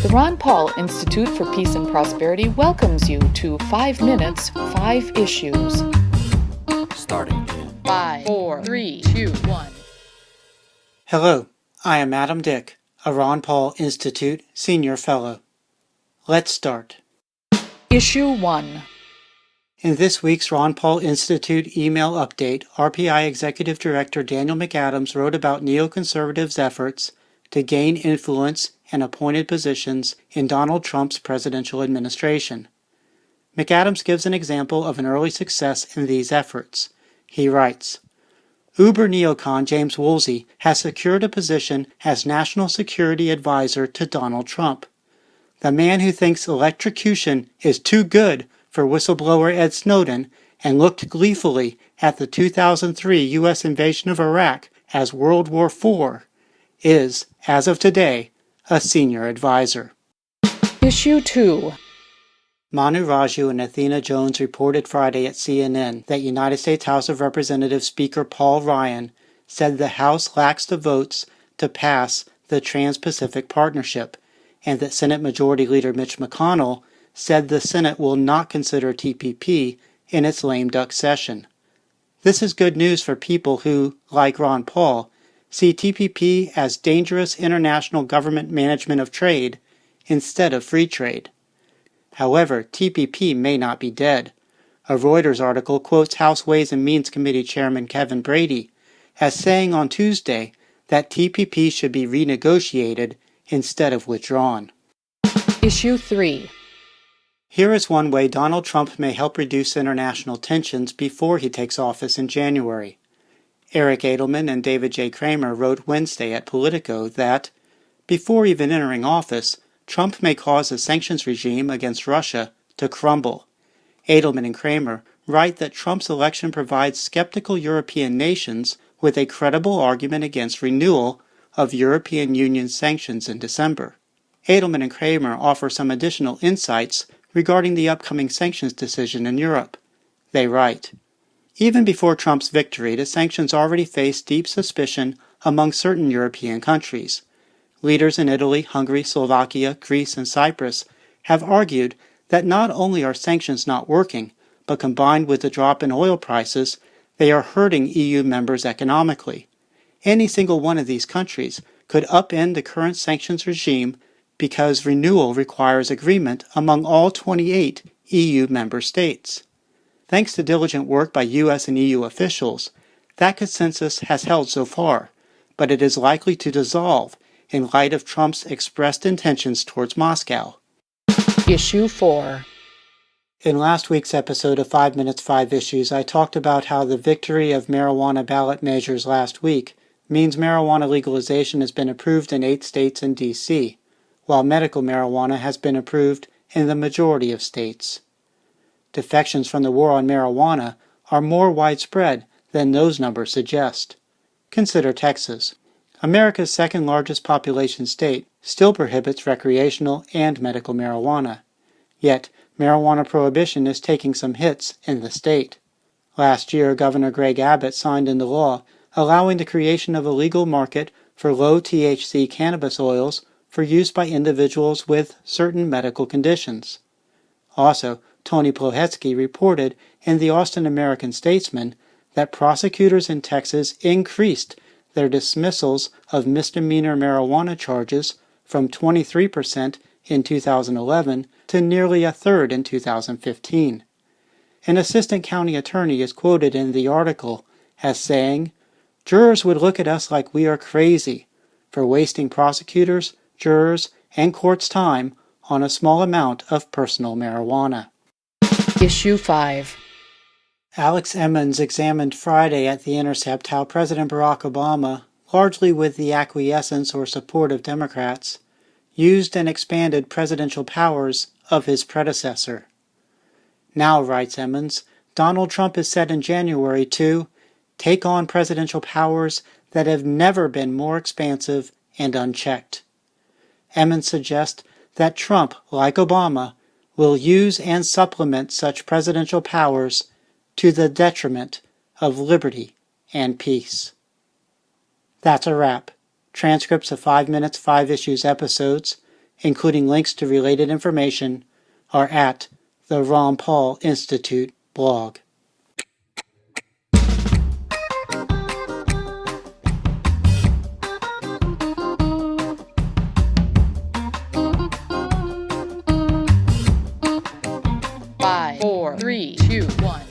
The Ron Paul Institute for Peace and Prosperity welcomes you to 5 Minutes, 5 Issues. Starting in 5, 4, 3, 2, 1. Hello, I am Adam Dick, a Ron Paul Institute Senior Fellow. Let's start. Issue 1. In this week's Ron Paul Institute email update, RPI Executive Director Daniel McAdams wrote about neoconservatives' efforts to gain influence and appointed positions in Donald Trump's presidential administration. McAdams gives an example of an early success in these efforts. He writes, Uber Neocon James Woolsey has secured a position as National Security Advisor to Donald Trump. The man who thinks electrocution is too good for whistleblower Ed Snowden and looked gleefully at the 2003 U.S. invasion of Iraq as World War IV is, as of today, a senior advisor. Issue 2. Manu Raju and Athena Jones reported Friday at CNN that United States House of Representatives Speaker Paul Ryan said the House lacks the votes to pass the Trans-Pacific Partnership, and that Senate Majority Leader Mitch McConnell said the Senate will not consider TPP in its lame duck session. This is good news for people who, like Ron Paul, see TPP as dangerous international government management of trade instead of free trade. However, TPP may not be dead. A Reuters article quotes House Ways and Means Committee Chairman Kevin Brady as saying on Tuesday that TPP should be renegotiated instead of withdrawn. Issue 3. Here is one way Donald Trump may help reduce international tensions before he takes office in January. Eric Edelman and David J. Kramer wrote Wednesday at Politico that, before even entering office, Trump may cause a sanctions regime against Russia to crumble. Edelman and Kramer write that Trump's election provides skeptical European nations with a credible argument against renewal of European Union sanctions in December. Edelman and Kramer offer some additional insights regarding the upcoming sanctions decision in Europe. They write, even before Trump's victory, the sanctions already face deep suspicion among certain European countries. Leaders in Italy, Hungary, Slovakia, Greece, and Cyprus have argued that not only are sanctions not working, but combined with the drop in oil prices, they are hurting EU members economically. Any single one of these countries could upend the current sanctions regime because renewal requires agreement among all 28 EU member states. Thanks to diligent work by U.S. and EU officials, that consensus has held so far, but it is likely to dissolve in light of Trump's expressed intentions towards Moscow. Issue 4. In last week's episode of 5 Minutes 5 Issues, I talked about how the victory of marijuana ballot measures last week means marijuana legalization has been approved in 8 states and D.C., while medical marijuana has been approved in the majority of states. Defections from the war on marijuana are more widespread than those numbers suggest. Consider Texas. America's second largest population state still prohibits recreational and medical marijuana. Yet, marijuana prohibition is taking some hits in the state. Last year, Governor Greg Abbott signed into law allowing the creation of a legal market for low-THC cannabis oils for use by individuals with certain medical conditions. Also, Tony Plohetsky reported in the Austin American-Statesman that prosecutors in Texas increased their dismissals of misdemeanor marijuana charges from 23% in 2011 to nearly a third in 2015. An assistant county attorney is quoted in the article as saying, "Jurors would look at us like we are crazy for wasting prosecutors, jurors, and court's time on a small amount of personal marijuana." Issue 5. Alex Emmons examined Friday at The Intercept how President Barack Obama, largely with the acquiescence or support of Democrats, used and expanded presidential powers of his predecessor. Now, writes Emmons, Donald Trump is set in January to take on presidential powers that have never been more expansive and unchecked. Emmons suggests that Trump, like Obama, will use and supplement such presidential powers to the detriment of liberty and peace. That's a wrap. Transcripts of 5 Minutes, 5 Issues episodes including links to related information, are at the Ron Paul Institute blog. Five, four, three, two, one.